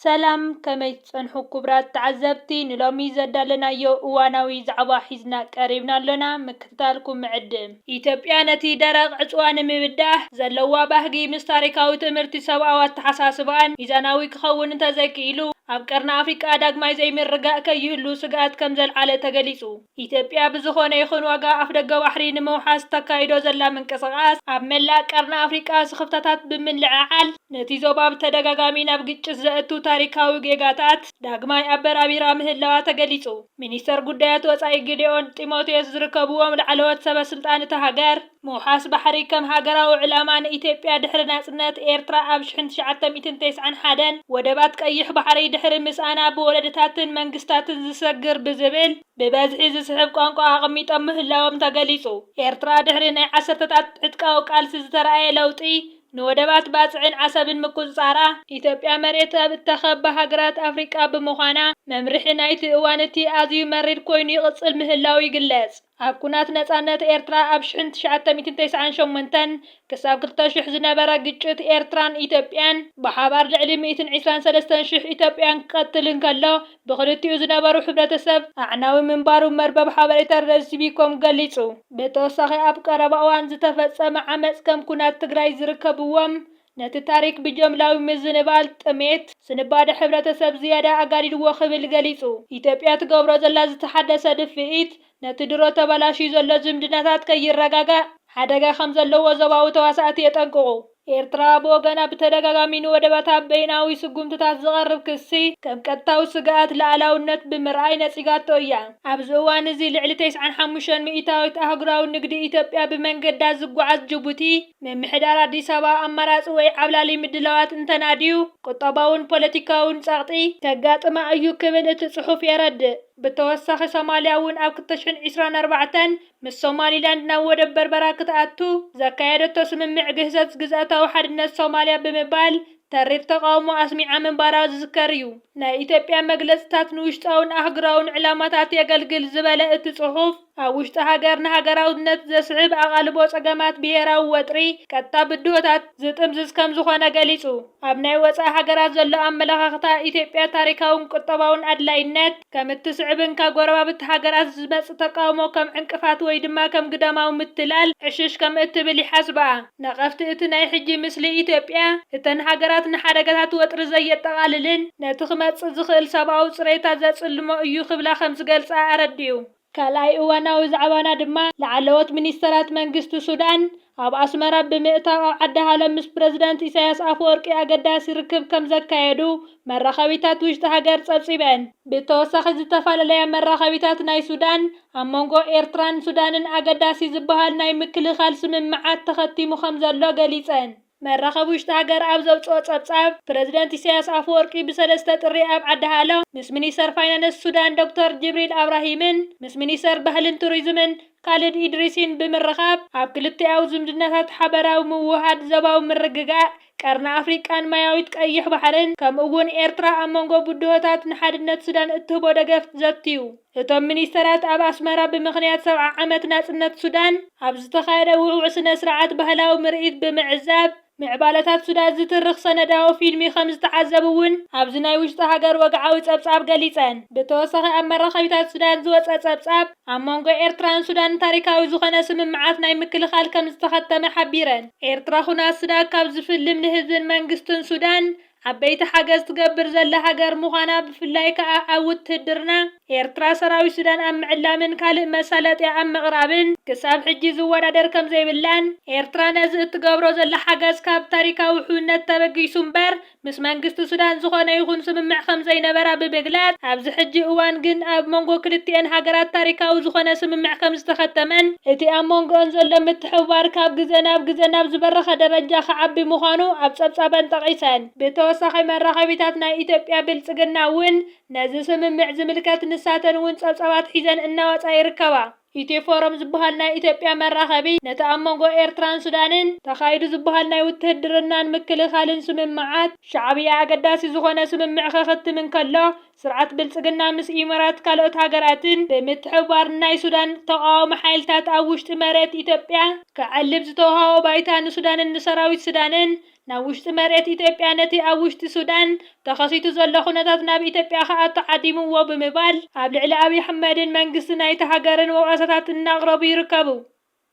ሰላም ከመይ ጸንሑ ክቡራት ተዓዘብቲ ንሎሚ ዘዳለናዮ እዋናዊ ዛዕባ ሒዝና ቀሪብና ኣለና ምክትታልኩም ምዕድም ኢትዮጵያ ነቲ ደረቕ ዕፅዋ ንምብዳሕ ዘለዋ ባህጊ ምስ ታሪካዊ ትምህርቲ ሰብኣዊ ኣተሓሳስባን ሚዛናዊ ክኸውን እንተዘይክኢሉ ኣብ ቀርኒ ኣፍሪቃ ዳግማይ ዘይምርጋእ ከይህሉ ስግኣት ከም ዘልዓለ ተገሊጹ ኢትዮጵያ ብዝኾነ ይኹን ዋጋ ኣፍ ደገ ባሕሪ ንምውሓስ ተካይዶ ዘላ ምንቅስቓስ ኣብ መላእ ቀርኒ ኣፍሪቃ ስኽፍታታት ብምልዕዓል ነቲ ዞባ ብተደጋጋሚ ናብ ግጭት ዘእቱ ታሪካዊ ጌጋታት ዳግማይ ኣብ በራቢራ ምህላዋ ተገሊጹ ሚኒስተር ጉዳያት ወጻኢ ጊዴኦን ጢሞቴዎስ ዝርከብዎም ላዕለዎት ሰበስልጣን እቲ ሃገር ምውሓስ ባሕሪ ከም ሃገራዊ ዕላማ ንኢትዮጵያ ድሕሪ ናጽነት ኤርትራ ኣብ 1991 ወደባት ቀይሕ ባሕሪ ድሕሪ ምስኣና ብወለድታትን መንግስታትን ዝሰግር ብዝብል ብበዝሒ ዝስሕብ ቋንቋ ኣቐሚጦም ምህላዎም ተገሊጹ ኤርትራ ድሕሪ ናይ ዓሰርተታት ዕጥቃዊ ቃልሲ ዝተረኣየ ለውጢ ንወደባት ባጽዕን ዓሰብን ምቁጽጻራ ኢትዮጵያ መሬት ኣብ እተኸባ ሃገራት ኣፍሪቃ ብምዃና መምርሒ ናይቲ እዋን እቲ ኣዝዩ መሪር ኮይኑ ይቕጽል ምህላው ይግለጽ ኣብ ኩናት ነጻነት ኤርትራ ኣብ 1998 ክሳብ 2000 ዝነበረ ግጭት ኤርትራን ኢትዮጵያን ብሓባር ልዕሊ 123,000 ኢትዮጵያን ክቀትል እንከሎ ብኽልቲኡ ዝነበሩ ሕብረተሰብ ኣዕናዊ ምንባሩ መርበብ ሓበሬታ ረሲቢኮም ገሊጹ ብተወሳኺ ኣብ ቀረባ እዋን ዝተፈጸመ ዓመፅ ከም ኩናት ትግራይ ዝርከብዎም ነቲ ታሪክ ብጀምላዊ ምዝንባል ጥሜት ስንባደ ሕብረተሰብ ዝያዳ ኣጋዲድዎ ክብል ገሊጹ ኢትዮጵያ ትገብሮ ዘላ ዝተሓደሰ ድፍኢት ነቲ ድሮ ተበላሽዩ ዘሎ ዝምድናታት ከይረጋጋእ ሓደጋ ከም ዘለዎ ዞባዊ ተዋሳእቲ የጠንቅቑ ኤርትራ ብወገና ብተደጋጋሚ ንወደባታ በይናዊ ስጉምትታት ዝቐርብ ክሲ ከም ቀጥታዊ ስግኣት ላዕላውነት ብምርኣይ ነጺጋቶ እያ ኣብዚ እዋን እዚ ልዕሊ 95 ሚእታዊት ኣህጉራዊ ንግዲ ኢትዮጵያ ብመንገዳ ዝጓዓዝ ጅቡቲ ምምሕዳር ኣዲስ ኣበባ ኣማራፂ ወይ ዓብላሊ ምድላዋት እንተናድዩ ቁጠባውን ፖለቲካውን ጸቕጢ ከጋጥማ እዩ ክብል እቲ ጽሑፍ የረድእ ብተወሳኺ ሶማልያ እውን ኣብ 2024 ምስ ሶማሊላንድ ናብ ወደብ በርበራ ክትኣቱ ዘካየደቶ ስምምዕ ግህሰት ግዝኣታዊ ሓድነት ሶማልያ ብምባል ተሪር ተቃውሞ ኣስሚዓ ምንባራ ዝዝከር እዩ ናይ ኢትዮጵያ መግለጽታት ንውሽጣውን ኣህጉራውን ዕላማታት የገልግል ዝበለ እቲ ጽሑፍ ኣብ ውሽጢ ሃገር ንሃገራውነት ዘስዕብ ኣቓልቦ ጸገማት ብሄራዊ ወጥሪ ቀጥታ ብድሆታት ዝጥምዝዝ ከም ዝኾነ ገሊጹ ኣብ ናይ ወፃኢ ሃገራት ዘሎ ኣመለኻኽታ ኢትዮጵያ ታሪካውን ቁጠባውን ኣድላይነት ከም እትስዕብን ካብ ጎረባብቲ ሃገራት ዝመጽእ ተቃውሞ ከም ዕንቅፋት ወይ ድማ ከም ግዳማዊ ምትላል ዕሽሽ ከም እትብል ይሓስባ ነቐፍቲ እቲ ናይ ሕጂ ምስሊ ኢትዮጵያ እተን ሃገራት ንሓደጋታት ወጥሪ ዘየጠቓልልን ነቲ ክመጽእ ዝኽእል ሰብኣዊ ጽሬታት ዘጽልሞ እዩ ክብላ ከም ዝገልጻ ኣረዲዩ ካልኣይ እዋናዊ ዛዕባና ድማ ላዕለዎት ሚኒስተራት መንግስቲ ሱዳን ኣብ ኣስመራ ብምእታው ኣብ ዓዲ ሃለም ምስ ፕረዚደንት ኢሳያስ ኣፈወርቂ ኣገዳሲ ርክብ ከም ዘካየዱ መራኸቢታት ውሽጢ ሃገር ጸብጺበን ብተወሳኺ ዝተፈላለያ መራኸቢታት ናይ ሱዳን ኣብ መንጎ ኤርትራን ሱዳንን ኣገዳሲ ዝበሃል ናይ ምክልኻል ስምምዓት ተኸቲሙ ከም ዘሎ ገሊጸን መራኸቢ ውሽጢ ሃገር ኣብ ዘውፅኦ ጸብጻብ ፕረዚደንት ኢሳያስ ኣፈወርቂ ብሰለስተ ጥሪ ኣብ ዓዲ ሃሎ ምስ ሚኒስተር ፋይናንስ ሱዳን ዶክተር ጅብሪል ኣብራሂምን ምስ ሚኒስተር ባህልን ቱሪዝምን ካሊድ ኢድሪሲን ብምርኻብ ኣብ ክልቲኣዊ ዝምድናታት ሓበራዊ ምውሃድ ዞባዊ ምርግጋእ ቀርኒ ኣፍሪቃን ማያዊት ቀይሕ ባሕርን ከምኡውን ኤርትራ ኣብ መንጎ ብድሆታት ንሓድነት ሱዳን እትህቦ ደገፍ ዘትዩ እቶም ሚኒስተራት ኣብ ኣስመራ ብምኽንያት 70 ዓመት ናጽነት ሱዳን ኣብ ዝተኻየደ ውዕዉዕ ስነ ስርዓት ባህላዊ ምርኢት ብምዕዛብ ምዕባለታት ሱዳን ዝትርኽ ሰነዳዊ ፊልሚ ከም ዝተዓዘቡውን ኣብዚ ናይ ውሽጢ ሃገር ወግዓዊ ጸብጻብ ገሊጸን ብተወሳኺ ኣብ መራኸቢታት ሱዳን ዝወፀ ጸብጻብ ኣብ መንጎ ኤርትራን ሱዳን ታሪካዊ ዝኾነ ስምምዓት ናይ ምክልኻል ከም ዝተኸተመ ሓቢረን ኤርትራ ኩናት ሱዳን ካብ ዝፍልም ንህዝብን መንግስትን ሱዳን ዓበይቲ ሓገዝ ትገብር ዘላ ሃገር ምዃና ብፍላይ ከዓ ኣብ ውትድርና ኤርትራ ሰራዊት ሱዳን ኣብ ምዕላምን ካልእ መሳለጥያ ኣብ ምቕራብን ክሳብ ሕጂ ዝወዳደር ከም ዘይብላን ኤርትራ ነዚ እትገብሮ ዘላ ሓገዝ ካብ ታሪካዊ ውሕውነት ተበጊሱ እምበር ምስ መንግስቲ ሱዳን ዝኾነ ይኹን ስምምዕ ከም ዘይነበራ ብምግላጽ ኣብዚ ሕጂ እዋን ግን ኣብ መንጎ ክልቲአን ሃገራት ታሪካዊ ዝኾነ ስምምዕ ከም ዝተኸተመን እቲ ኣብ መንጎአን ዘሎ ምትሕብባር ካብ ግዜ ናብ ዝበረኸ ደረጃ ክዓቢ ምዃኑ ኣብ ጸብጻበን ጠቒሰን ብተወሳኺ መራኸቢታት ናይ ኢትዮጵያ ብልጽግና እውን ነዚ ስምምዕ ዝምልከት ንሳተን እውን ጸብጻባት ሒዘን እናወጻ ይርከባ ኢትዮፎረም ዝበሃል ናይ ኢትዮጵያ መራኸቢ ነቲ ኣብ መንጎ ኤርትራን ሱዳንን ተኻይዱ ዝበሃል ናይ ውትድርናን ምክልኻልን ስምምዓት ሻዕብያ ኣገዳሲ ዝኾነ ስምምዕ ክኽትም እንከሎ ስርዓት ብልጽግና ምስ ኢሚራት ካልኦት ሃገራትን ብምትሕብባር ናይ ሱዳን ተቃዋሚ ሓይልታት ኣብ ውሽጢ መሬት ኢትዮጵያ ክዕልብ ዝተውሃቦ ባይታ ንሱዳንን ንሰራዊት ሱዳንን ናብ ውሽጢ መሬት ኢትዮጵያ ነቲ ኣብ ውሽጢ ሱዳን ተኸሲቱ ዘሎ ኩነታት ናብ ኢትዮጵያ ከኣቱ ዓዲምዎ ብምባል ኣብ ልዕሊ ኣብይ ኣሕመድን መንግስቲ ናይቲ ሃገርን ወቀሳታት እናቕረቡ ይርከቡ።